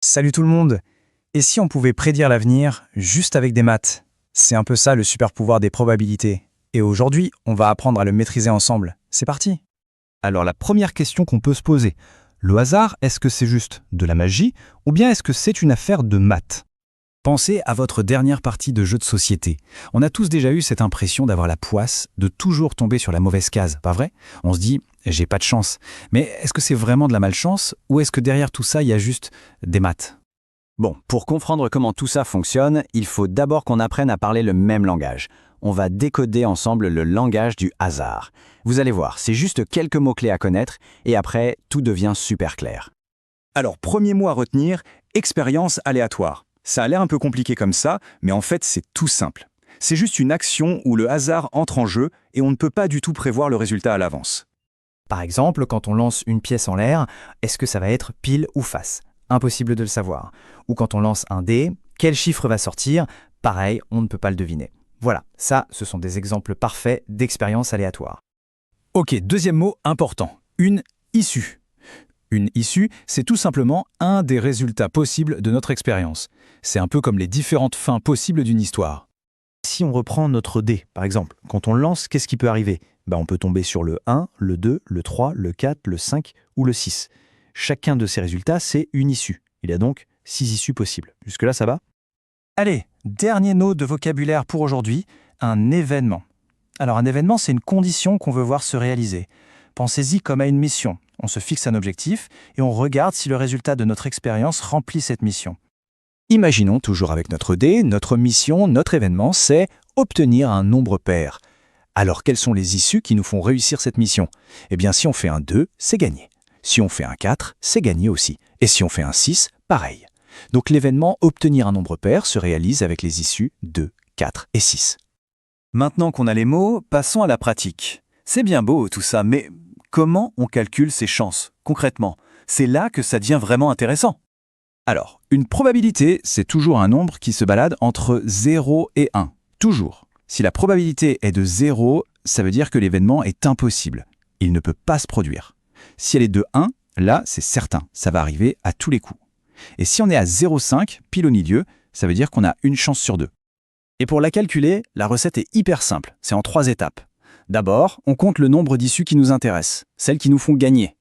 Salut tout le monde. Et si on pouvait prédire l'avenir juste avec des maths? C'est un peu ça le super pouvoir des probabilités. Et aujourd'hui, on va apprendre à le maîtriser ensemble. C'est parti. Alors la première question qu'on peut se poser, le hasard, est-ce que c'est juste de la magie ou bien est-ce que c'est une affaire de maths? Pensez à votre dernière partie de jeu de société. On a tous déjà eu cette impression d'avoir la poisse, de toujours tomber sur la mauvaise case, pas vrai? On se dit, j'ai pas de chance. Mais est-ce que c'est vraiment de la malchance ou est-ce que derrière tout ça, il y a juste des maths? Bon, pour comprendre comment tout ça fonctionne, il faut d'abord qu'on apprenne à parler le même langage. On va décoder ensemble le langage du hasard. Vous allez voir, c'est juste quelques mots-clés à connaître et après, tout devient super clair. Alors, premier mot à retenir, expérience aléatoire. Ça a l'air un peu compliqué comme ça, mais en fait, c'est tout simple. C'est juste une action où le hasard entre en jeu et on ne peut pas du tout prévoir le résultat à l'avance. Par exemple, quand on lance une pièce en l'air, est-ce que ça va être pile ou face? Impossible de le savoir. Ou quand on lance un dé, quel chiffre va sortir? Pareil, on ne peut pas le deviner. Voilà, ça, ce sont des exemples parfaits d'expérience aléatoire. Ok, deuxième mot important, une issue. Une issue, c'est tout simplement un des résultats possibles de notre expérience. C'est un peu comme les différentes fins possibles d'une histoire. Si on reprend notre dé, par exemple, quand on le lance, qu'est-ce qui peut arriver? On peut tomber sur le 1, le 2, le 3, le 4, le 5 ou le 6. Chacun de ces résultats, c'est une issue. Il y a donc 6 issues possibles. Jusque-là, ça va? Allez, dernier mot de vocabulaire pour aujourd'hui, un événement. Alors un événement, c'est une condition qu'on veut voir se réaliser. Pensez-y comme à une mission. On se fixe un objectif et on regarde si le résultat de notre expérience remplit cette mission. Imaginons toujours avec notre dé, notre mission, notre événement, c'est obtenir un nombre pair. Alors quelles sont les issues qui nous font réussir cette mission? Eh bien si on fait un 2, c'est gagné. Si on fait un 4, c'est gagné aussi. Et si on fait un 6, pareil. Donc l'événement obtenir un nombre pair se réalise avec les issues 2, 4 et 6. Maintenant qu'on a les mots, passons à la pratique. C'est bien beau tout ça, mais comment on calcule ces chances, concrètement? C'est là que ça devient vraiment intéressant. Alors, une probabilité, c'est toujours un nombre qui se balade entre 0 et 1. Toujours. Si la probabilité est de 0, ça veut dire que l'événement est impossible. Il ne peut pas se produire. Si elle est de 1, là, c'est certain, ça va arriver à tous les coups. Et si on est à 0,5, pile au milieu, ça veut dire qu'on a une chance sur 2. Et pour la calculer, la recette est hyper simple, c'est en 3 étapes. D'abord, on compte le nombre d'issues qui nous intéressent, celles qui nous font gagner.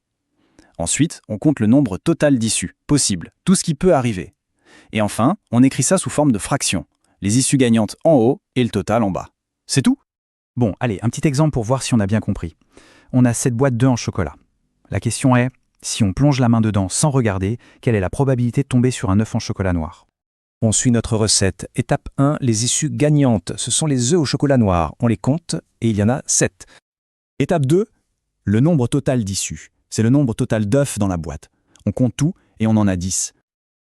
Ensuite, on compte le nombre total d'issues, possible, tout ce qui peut arriver. Et enfin, on écrit ça sous forme de fraction, les issues gagnantes en haut et le total en bas. C'est tout? Bon, allez, un petit exemple pour voir si on a bien compris. On a cette boîte d'œufs en chocolat. La question est, si on plonge la main dedans sans regarder, quelle est la probabilité de tomber sur un œuf en chocolat noir? On suit notre recette. Étape 1, les issues gagnantes. Ce sont les œufs au chocolat noir. On les compte et il y en a 7. Étape 2, le nombre total d'issues. C'est le nombre total d'œufs dans la boîte. On compte tout et on en a 10.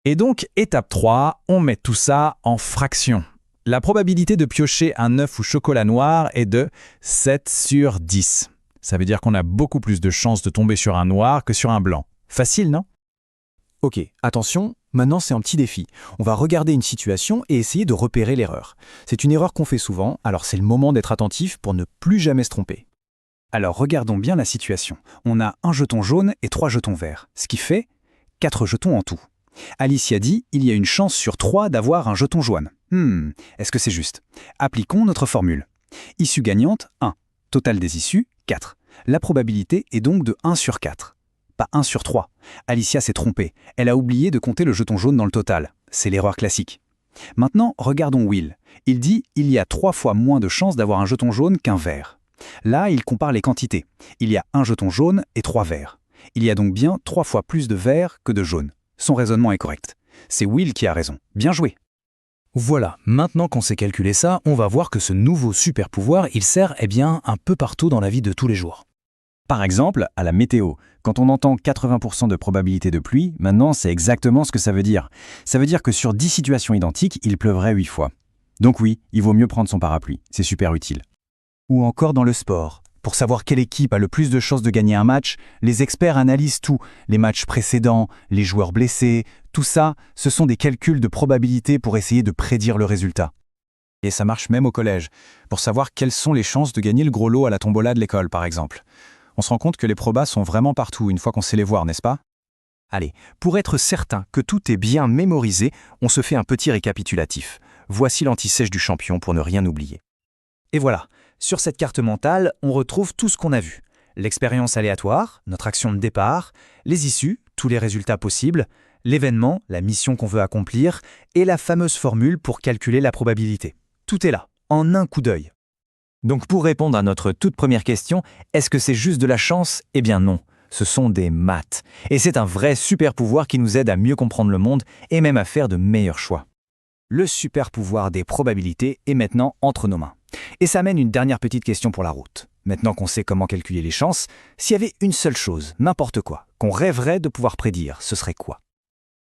Et donc, étape 3, on met tout ça en fractions. La probabilité de piocher un œuf au chocolat noir est de 7 sur 10. Ça veut dire qu'on a beaucoup plus de chances de tomber sur un noir que sur un blanc. Facile, non? Ok, attention, maintenant c'est un petit défi. On va regarder une situation et essayer de repérer l'erreur. C'est une erreur qu'on fait souvent, alors c'est le moment d'être attentif pour ne plus jamais se tromper. Alors regardons bien la situation. On a un jeton jaune et 3 jetons verts, ce qui fait 4 jetons en tout. Alicia dit il y a une chance sur 3 d'avoir un jeton jaune. Est-ce que c'est juste? Appliquons notre formule. Issue gagnante, 1. Total des issues, 4. La probabilité est donc de 1 sur 4. Pas 1 sur 3. Alicia s'est trompée. Elle a oublié de compter le jeton jaune dans le total. C'est l'erreur classique. Maintenant, regardons Will. Il dit il y a 3 fois moins de chances d'avoir un jeton jaune qu'un vert. Là, il compare les quantités. Il y a un jeton jaune et 3 verts. Il y a donc bien 3 fois plus de verts que de jaunes. Son raisonnement est correct. C'est Will qui a raison. Bien joué. Voilà, maintenant qu'on sait calculer ça, on va voir que ce nouveau super pouvoir, il sert un peu partout dans la vie de tous les jours. Par exemple, à la météo, quand on entend 80% de probabilité de pluie, maintenant c'est exactement ce que ça veut dire. Ça veut dire que sur 10 situations identiques, il pleuvrait 8 fois. Donc oui, il vaut mieux prendre son parapluie, c'est super utile. Ou encore dans le sport. Pour savoir quelle équipe a le plus de chances de gagner un match, les experts analysent tout. Les matchs précédents, les joueurs blessés, tout ça, ce sont des calculs de probabilité pour essayer de prédire le résultat. Et ça marche même au collège, pour savoir quelles sont les chances de gagner le gros lot à la tombola de l'école, par exemple. On se rend compte que les probas sont vraiment partout une fois qu'on sait les voir, n'est-ce pas? Allez, pour être certain que tout est bien mémorisé, on se fait un petit récapitulatif. Voici l'anti-sèche du champion pour ne rien oublier. Et voilà, sur cette carte mentale, on retrouve tout ce qu'on a vu. L'expérience aléatoire, notre action de départ, les issues, tous les résultats possibles, l'événement, la mission qu'on veut accomplir, et la fameuse formule pour calculer la probabilité. Tout est là, en un coup d'œil. Donc pour répondre à notre toute première question, est-ce que c'est juste de la chance? Eh bien non, ce sont des maths. Et c'est un vrai super pouvoir qui nous aide à mieux comprendre le monde et même à faire de meilleurs choix. Le super pouvoir des probabilités est maintenant entre nos mains. Et ça mène une dernière petite question pour la route. Maintenant qu'on sait comment calculer les chances, s'il y avait une seule chose, n'importe quoi, qu'on rêverait de pouvoir prédire, ce serait quoi?